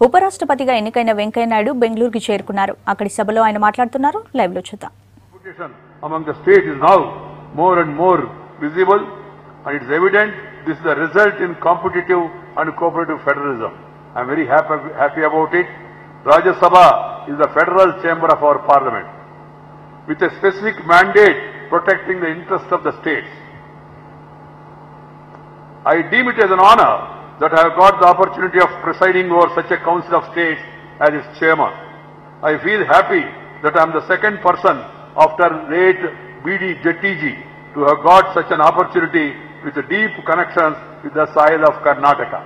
ఉపరాష్ట్రపతిగా ఎన్నికైన వెంకయ్య నాయుడు బెంగళూరుకి చేరుకున్నారు. అక్కడి సభలో ఆయన మాట్లాడుతున్నారు. లైవ్ లో చూద్దాం. Among the states is now more and more visible, and it's evident this is the result in competitive and cooperative federalism. I am very happy about it. Rajya Sabha is the federal chamber of our parliament with a specific mandate protecting the interests of the states. I deem it as an honor that I have got the opportunity of presiding over such a council of states as its chairman. I feel happy that I am the second person after late B.D. Jettiji to have got such an opportunity with deep connections with the soil of Karnataka.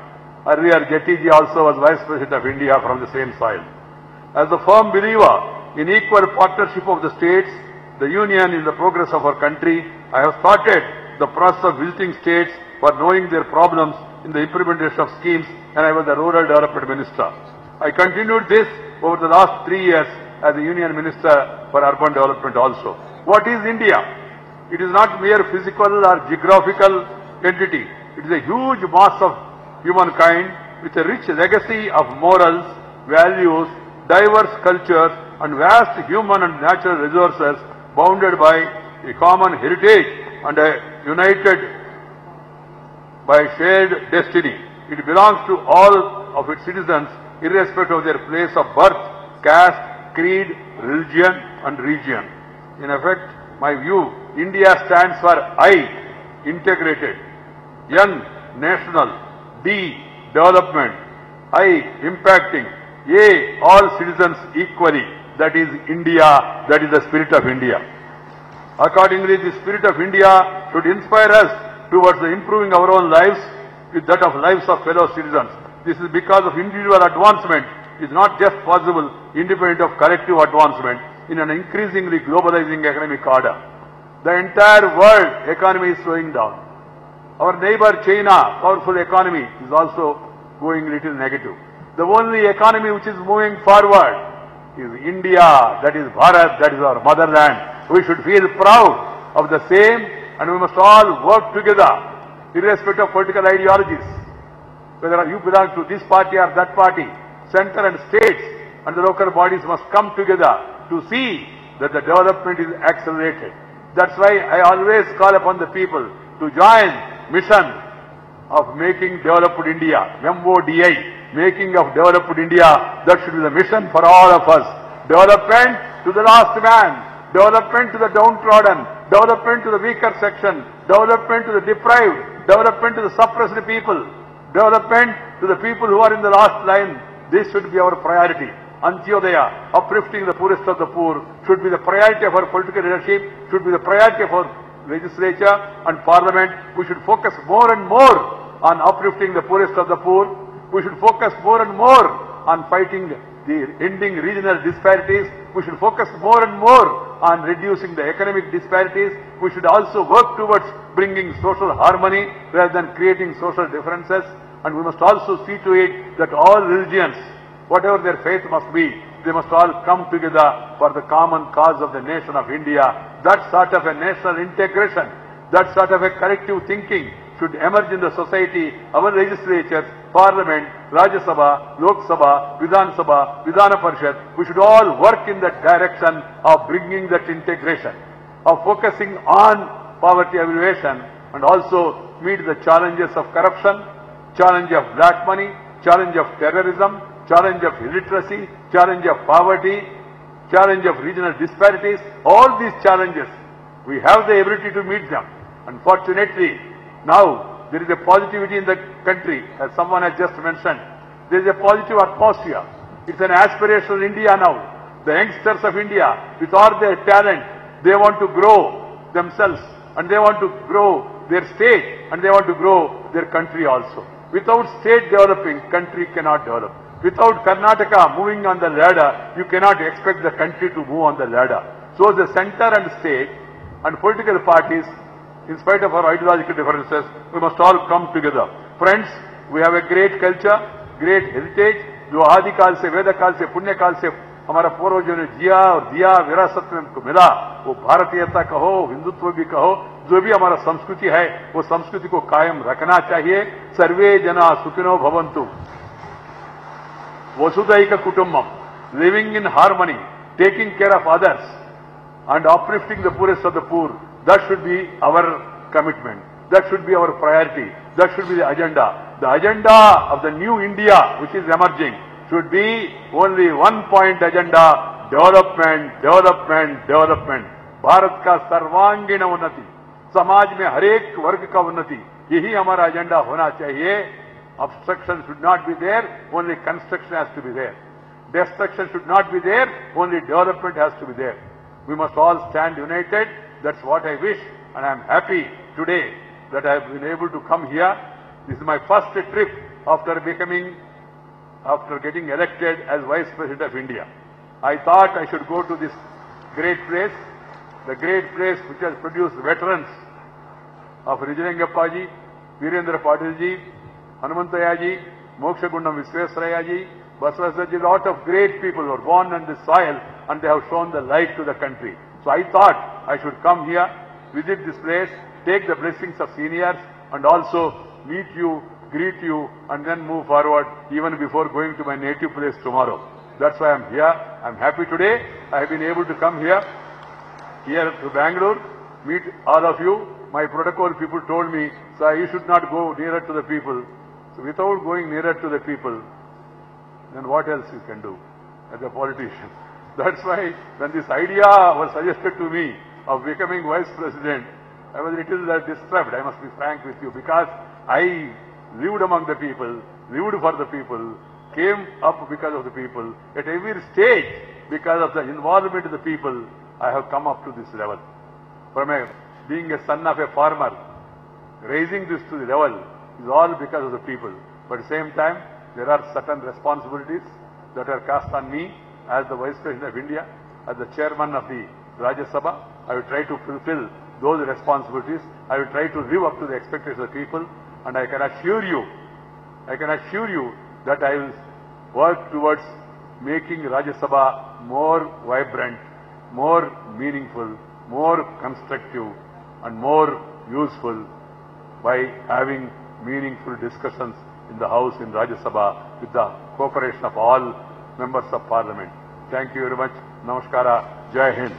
Earlier, Jettiji also was Vice President of India from the same soil. As a firm believer in equal partnership of the states, the union in the progress of our country, I have started the process of visiting states for knowing their problems in the implementation of schemes, and I was the Rural Development Minister. I continued this over the last 3 years as the Union Minister for Urban Development also. What is India? It is not mere physical or geographical entity. It is a huge mass of humankind with a rich legacy of morals, values, diverse cultures, and vast human and natural resources bounded by a common heritage and united by shared destiny. It belongs to all of its citizens irrespective of their place of birth, caste, creed, religion and region. In effect, my view, India stands for I, integrated, N, national, D, development, I, impacting, A, all citizens equally. That is India, that is the spirit of India. Accordingly, the spirit of India should inspire us towards the improving our own lives with that of lives of fellow citizens. This is because of individual advancement is not just possible independent of collective advancement in an increasingly globalizing economic order. The entire world economy is slowing down. Our neighbor China, powerful economy, is also going little negative. The only economy which is moving forward is India, that is Bharat, that is our motherland. We should feel proud of the same, and we must all work together, irrespective of political ideologies. Whether you belong to this party or that party, center and states and the local bodies must come together to see that the development is accelerated. That's why I always call upon the people to join mission of making developed India, MODI, making of developed India. That should be the mission for all of us. Development to the last man, development to the downtrodden, development to the weaker section, development to the deprived, development to the suppressed people, development to the people who are in the last line. This should be our priority. Antyodaya, uplifting the poorest of the poor, should be the priority of our political leadership, should be the priority of our legislature and parliament. We should focus more and more on uplifting the poorest of the poor. We should focus more and more on fighting the ending regional disparities. We should focus more and more on reducing the economic disparities. We should also work towards bringing social harmony rather than creating social differences. And we must also see to it that all religions, whatever their faith must be, they must all come together for the common cause of the nation of India. That sort of a national integration, that sort of a collective thinking should emerge in the society. Our legislatures, Parliament, Rajya Sabha, Lok Sabha, Vidhan Sabha, Vidhana Parishad, we should all work in that direction of bringing that integration, of focusing on poverty alleviation and also meet the challenges of corruption, challenge of black money, challenge of terrorism, challenge of illiteracy, challenge of poverty, challenge of regional disparities. All these challenges, we have the ability to meet them. Unfortunately, now there is a positivity in the country, as someone has just mentioned. There is a positive atmosphere. It's an aspirational India now. The youngsters of India, with all their talent, they want to grow themselves, and they want to grow their state, and they want to grow their country also. Without state developing, country cannot develop. Without Karnataka moving on the ladder, you cannot expect the country to move on the ladder. So the center and state and political parties, in spite of our ideological differences, we must all come together. Friends, we have a great culture, great heritage, जो आदि काल से, वेद काल से, पुण्य काल से हमारा पूर्वजों ने जिया और दिया, विरासत में हमको मिला, वो भारतीयता कहो, हिंदुत्व भी कहो, जो भी हमारा संस्कृति है, वो संस्कृति को कायम रखना चाहिए. सर्वे जना सुखिनो भवन्तु. Vasudhaika Kutumbam, living in harmony, taking care of others and uplifting the poorest of the poor. That should be our commitment. That should be our priority. That should be the agenda. The agenda of the new India which is emerging should be only one point agenda: development, development, development. Bharat का सर्वांगीण उन्नति, समाज में हर एक वर्ग का उन्नति, यही हमारा एजेंडा होना चाहिए. Obstruction should not be there, only construction has to be there. Destruction should not be there, only development has to be there. We must all stand united. That's what I wish, and I am happy today that I have been able to come here. This is my first trip after getting elected as Vice President of India. I thought I should go to this great place, the great place which has produced veterans of Rijirengappaji, Virendra Patilji, Hanumantayaji, Mokshagundam Visveswarayaji, Basavasarji, a lot of great people who were born on this soil and they have shown the light to the country. So I thought I should come here, visit this place, take the blessings of seniors and also meet you, greet you and then move forward even before going to my native place tomorrow. That's why I'm here. I'm happy today. I have been able to come here to Bangalore, meet all of you. My protocol people told me, sir, you should not go nearer to the people. So without going nearer to the people, then what else you can do as a politician? That's why when this idea was suggested to me of becoming Vice President, I was a little disturbed, I must be frank with you, because I lived among the people, lived for the people, came up because of the people. At every stage, because of the involvement of the people, I have come up to this level. From being a son of a farmer, raising this to the level is all because of the people. But at the same time, there are certain responsibilities that are cast on me as the Vice President of India, as the Chairman of the Rajya Sabha. I will try to fulfill those responsibilities. I will try to live up to the expectations of the people, and I can assure you that I will work towards making Rajya Sabha more vibrant, more meaningful, more constructive and more useful by having meaningful discussions in the House in Rajya Sabha with the cooperation of all members of Parliament. Thank you very much. Namaskara. Jai Hind.